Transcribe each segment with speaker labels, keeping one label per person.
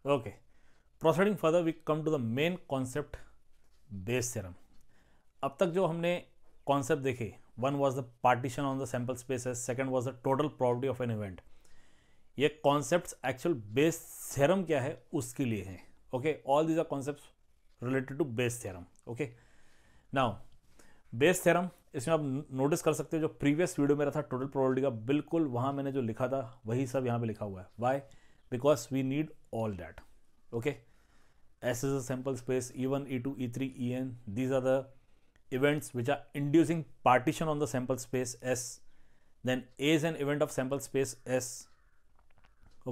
Speaker 1: Okay, proceeding further, we come to the main concept, Bayes theorem. अब तक जो हमने कॉन्सेप्ट देखे, one was the partition on the sample spaces, second was the total probability of an event. ये concepts actual Bayes theorem क्या है उसके लिए हैं. Okay, all these are concepts related to Bayes theorem. Okay, now Bayes theorem, इसमें आप notice कर सकते हो जो प्रीवियस वीडियो मेरा था टोटल प्रोबेबिलिटी का, बिल्कुल वहाँ मैंने जो लिखा था वही सब यहाँ पे लिखा हुआ है. Why? Because we need all that. Okay, S is a sample space, E1, E2, E3, En. These are the events which are inducing partition on the sample space S. Then A is an event of sample space S.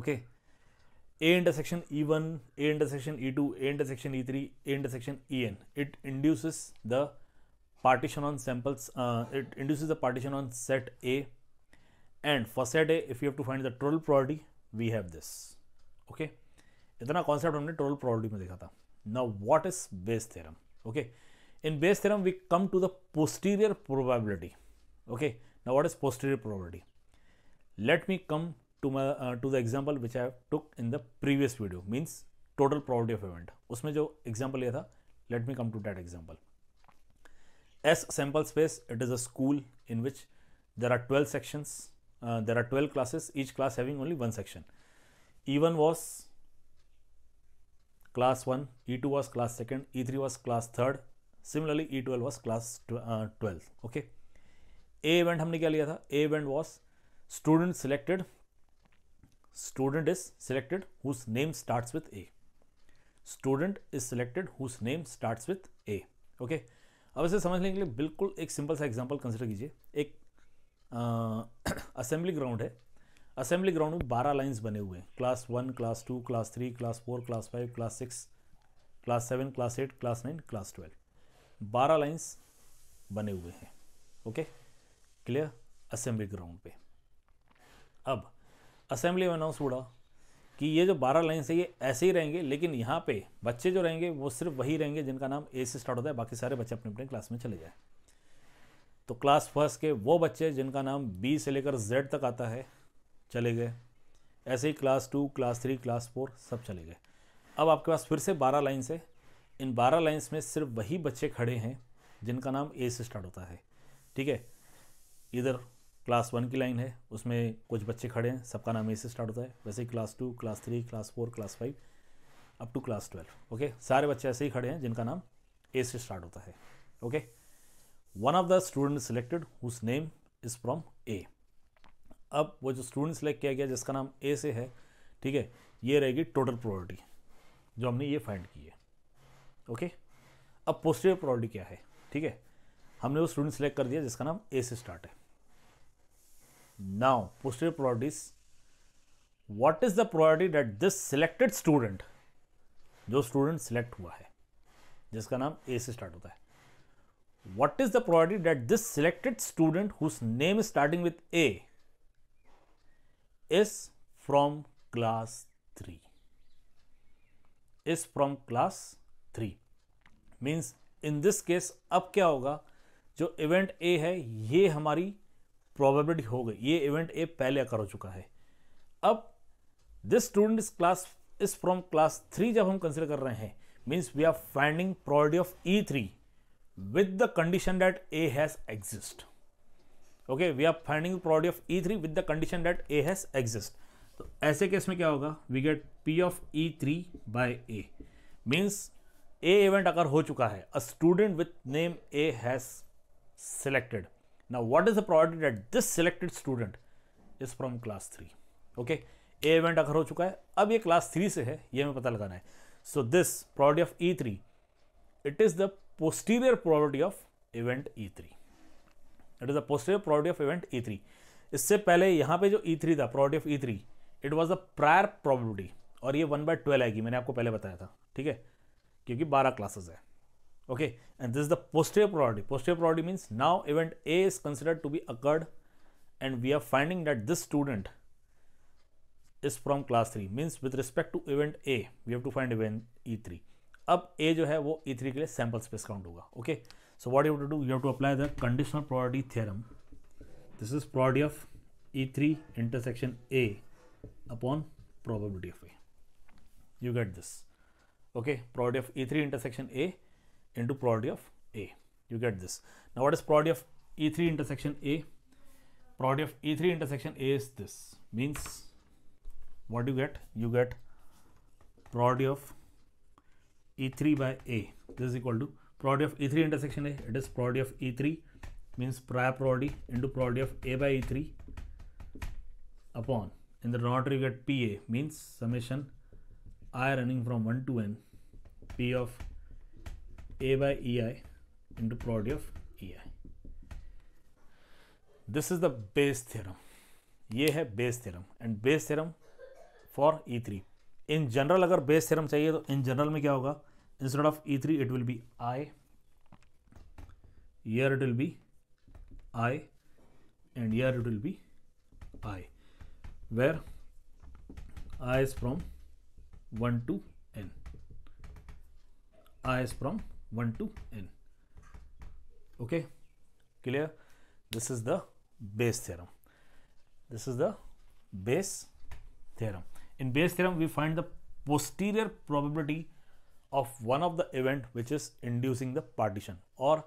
Speaker 1: Okay. A intersection E1, A intersection E2, A intersection E3, A intersection En. It induces the partition on samples. It induces the partition on set A. And for set A, if you have to find the total probability, we have this. Okay. इतना concept हमने total probability में देखा था. Now what is Bayes theorem? Okay, in Bayes theorem we come to the posterior probability. Okay, now what is posterior probability? Let me come to the example which I took in the previous video, means total probability of event. उसमें जो example लिया था, let me come to that example. S sample space, it is a school in which there are 12 sections, there are 12 classes, each class having only one section. E1 was class 1, E2 was class 2nd, E3 was class 3rd, similarly E12 was class 12. Okay, A event हमने क्या लिया था? A event was student selected, student is selected whose name starts with A. Student is selected whose name starts with A. Okay, अब इसे समझने के लिए बिल्कुल एक सिंपल सा एग्जांपल कंसिडर कीजिए. एक असेंबली ग्राउंड है. असेंबली ग्राउंड में 12 लाइन्स बने हुए हैं. Class 1, class 2, class 3, class 4, class 5, class 6, class 7, class 8, class 9, class 12. 12 lines बने हुए हैं. Okay, clear? असेंबली ग्राउंड पे अब असेंबली में अनाउंस हुआ कि ये जो 12 लाइन्स है ये ऐसे ही रहेंगे, लेकिन यहाँ पे बच्चे जो रहेंगे वो सिर्फ वही रहेंगे जिनका नाम ए से स्टार्ट होता है. बाकी सारे बच्चे अपने अपने क्लास में चले जाए. तो क्लास फर्स्ट के वो बच्चे जिनका नाम बी से लेकर जेड तक आता है चले गए. ऐसे ही क्लास 2, क्लास 3, क्लास 4 सब चले गए. अब आपके पास फिर से 12 लाइन्स है. इन 12 लाइन्स में सिर्फ वही बच्चे खड़े हैं जिनका नाम ए से स्टार्ट होता है. ठीक है, इधर क्लास 1 की लाइन है, उसमें कुछ बच्चे खड़े हैं, सबका नाम ए से स्टार्ट होता है. वैसे ही class 2, class 3, class 4, class 5 up to class 12. Okay, सारे बच्चे ऐसे ही खड़े हैं जिनका नाम ए से स्टार्ट होता है. Okay, one of the student selected whose name is from A. अब वो जो स्टूडेंट सेलेक्ट किया गया जिसका नाम ए से है, ठीक है, ये रहेगी टोटल प्रोबेबिलिटी जो हमने ये फाइंड की है. ओके, अब पोस्टीरियर प्रोबेबिलिटी क्या है? ठीक है, हमने वो स्टूडेंट सेलेक्ट कर दिया जिसका नाम ए से स्टार्ट है. Now posterior probabilities, what is the probability that this selected student, जो स्टूडेंट सिलेक्ट हुआ है जिसका नाम ए से स्टार्ट होता है, what is the probability that this selected student whose name starting with A is from class 3, is from class 3 means in this case अब क्या होगा, जो इवेंट ए है ये हमारी प्रोबेबिलिटी हो गई. ये इवेंट ए पहले अकर हो चुका है. अब this student is class is from class 3 जब हम कंसिडर कर रहे हैं, means we are finding probability of E3 with the condition that A has exist. Okay, we are finding the probability of E3 with the condition that A has exist. तो ऐसे case में क्या होगा? We get P of E3 by A. Means A event अगर हो चुका है, a student with name A has selected. Now what is the probability that this selected student is from class 3? Okay, A event अगर हो चुका है, अब ये class 3 से है, ये हमें पता लगाना है. So this probability of E3, it is the posterior probability of event E3. It is the posterior probability of event E3. इससे पहले यहाँ पे जो E3 था, probability of E3, it was the prior probability, और ये 1/12 आएगी, मैंने आपको पहले बताया था. ठीक है, क्योंकि 12 क्लासेस है. Okay, and this is the posterior probability. Posterior probability means now event A is considered to be occurred and we are finding that this student is from class 3. Means with respect to event A we have to find event E3. अब A जो है वो E3 के लिए sample space count होगा. Okay, so what you have to do, you have to apply the conditional probability theorem. This is probability of E3 intersection A upon probability of A. you get this. Okay, probability of E3 intersection A into probability of A, you get this. Now what is probability of E3 intersection A? Probability of E3 intersection A is this, means what you get? You get probability of E3 by A. This is equal to probability of E3 intersection A. It is probability of E3 means prior probability into probability of A by E3 upon, in the denominator you get PA, means summation I running from 1 to n P of A by EI into probability of EI. This is the Bayes theorem. ये है Bayes theorem and Bayes theorem for E3. In general अगर Bayes theorem चाहिए तो in general में क्या होगा? Instead of E3 it will be I, here it will be I, and here it will be I, where I is from 1 to n. I is from 1 to n. Okay, clear? This is the Bayes theorem. This is the Bayes theorem. In Bayes theorem, we find the posterior probability of one of the event which is inducing the partition, or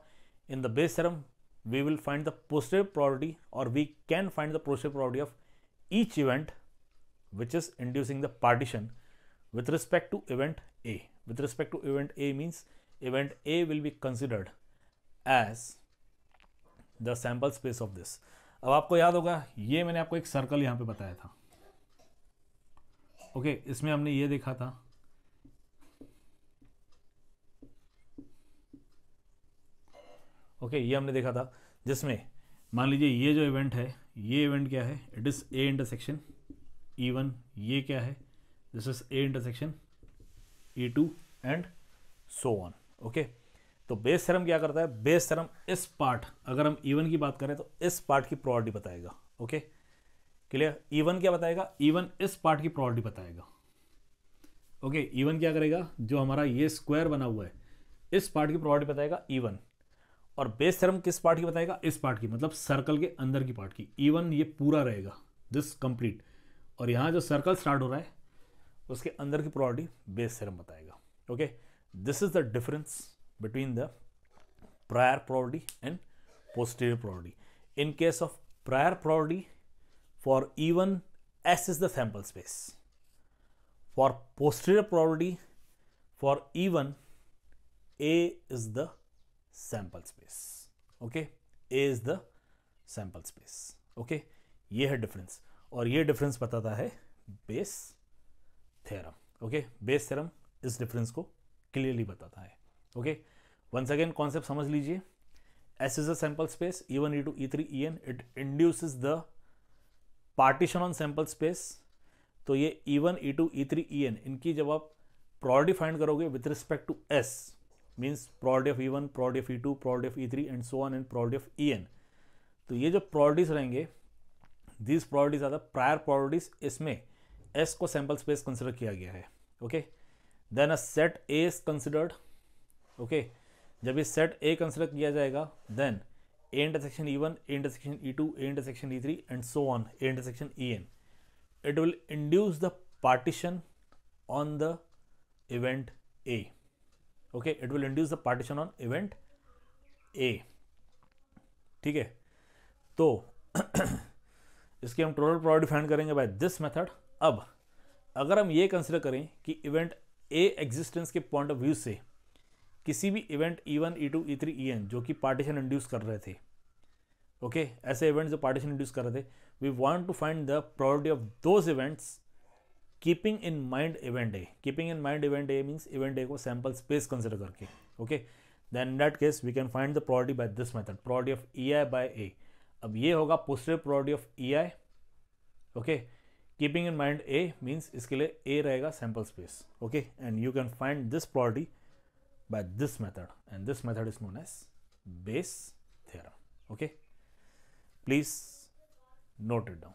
Speaker 1: in the Bayes theorem, we will find the posterior probability, or we can find the posterior probability of each event which is inducing the partition with respect to event A. With respect to event A means event A will be considered as the sample space of this. अब आपको याद होगा ये मैंने आपको एक circle यहाँ पे बताया था. ओके, इसमें हमने ये देखा था ये हमने देखा था जिसमें मान लीजिए ये जो इवेंट है, ये इवेंट क्या है? It is A intersection E1. ये क्या है? This is A intersection E2 and so on. Okay, तो बेस थ्योरम क्या करता है? बेस थ्योरम इस पार्ट, अगर हम E1 की बात करें तो इस पार्ट की प्रोबेबिलिटी बताएगा. Okay, clear? E1 क्या बताएगा? E1 इस पार्ट की प्रोबेबिलिटी बताएगा. ओके, E1 क्या करेगा? जो हमारा ये स्क्वायर बना हुआ है इस पार्ट की प्रोबेबिलिटी बताएगा E1. और बेस थ्योरम किस पार्ट की बताएगा? इस पार्ट की, मतलब सर्कल के अंदर की पार्ट की. E1 ये पूरा रहेगा, दिस कंप्लीट, और यहाँ जो सर्कल स्टार्ट हो रहा है उसके अंदर की प्रोबेबिलिटी बेस थ्योरम बताएगा. Okay, this is the difference between the prior probability and posterior probability. In case of prior probability for E1 S is the sample space. For posterior probability for E1 A is the sample space. Okay, A is the sample space. Okay, ये है difference, और ये difference बताता है base theorem. Okay, Bayes theorem इस difference को clearly बताता है. ओके, वंस अगेन कॉन्सेप्ट समझ लीजिए. S is a sample space, E1, E2, E3, En. It induces the partition on sample space. तो ये E1, E2, E3, En इनकी जब आप प्रोबेबिलिटी फाइंड करोगे with respect to S, means probability of E1, probability of E2, probability of E3 and so on, and probability of En. तो ये जो probabilities रहेंगे, these probabilities are the prior probabilities. इसमें S को sample space consider किया गया है. Okay, then a set A is considered. Okay, जब ये सेट A कंसिडर किया जाएगा, then A intersection E1, A intersection E2, A intersection E3 and so on, A intersection En. It will induce the partition on the event A. Okay, it will induce the partition on event A. ठीक है, तो इसकी हम total probability find करेंगे bye this method. अब अगर हम ये कंसिडर करें कि इवेंट A एग्जिस्टेंस के पॉइंट ऑफ व्यू से किसी भी event E1, E2, E3, En जो कि पार्टीशन इंड्यूस कर रहे थे, ओके, ऐसे इवेंट्स जो पार्टीशन इंड्यूस कर रहे थे, we want to find the probability of those events keeping in mind event A. Keeping in mind event A means event A को सैंपल स्पेस कंसिडर करके. Okay, then in that case we can find the probability by this method, probability of EI by A. अब ये होगा posterior probability of EI. Okay, keeping in mind A means इसके लिए A रहेगा sample space. Okay, and you can find this probability by this method, and this method is known as Bayes theorem. Okay, please note it down.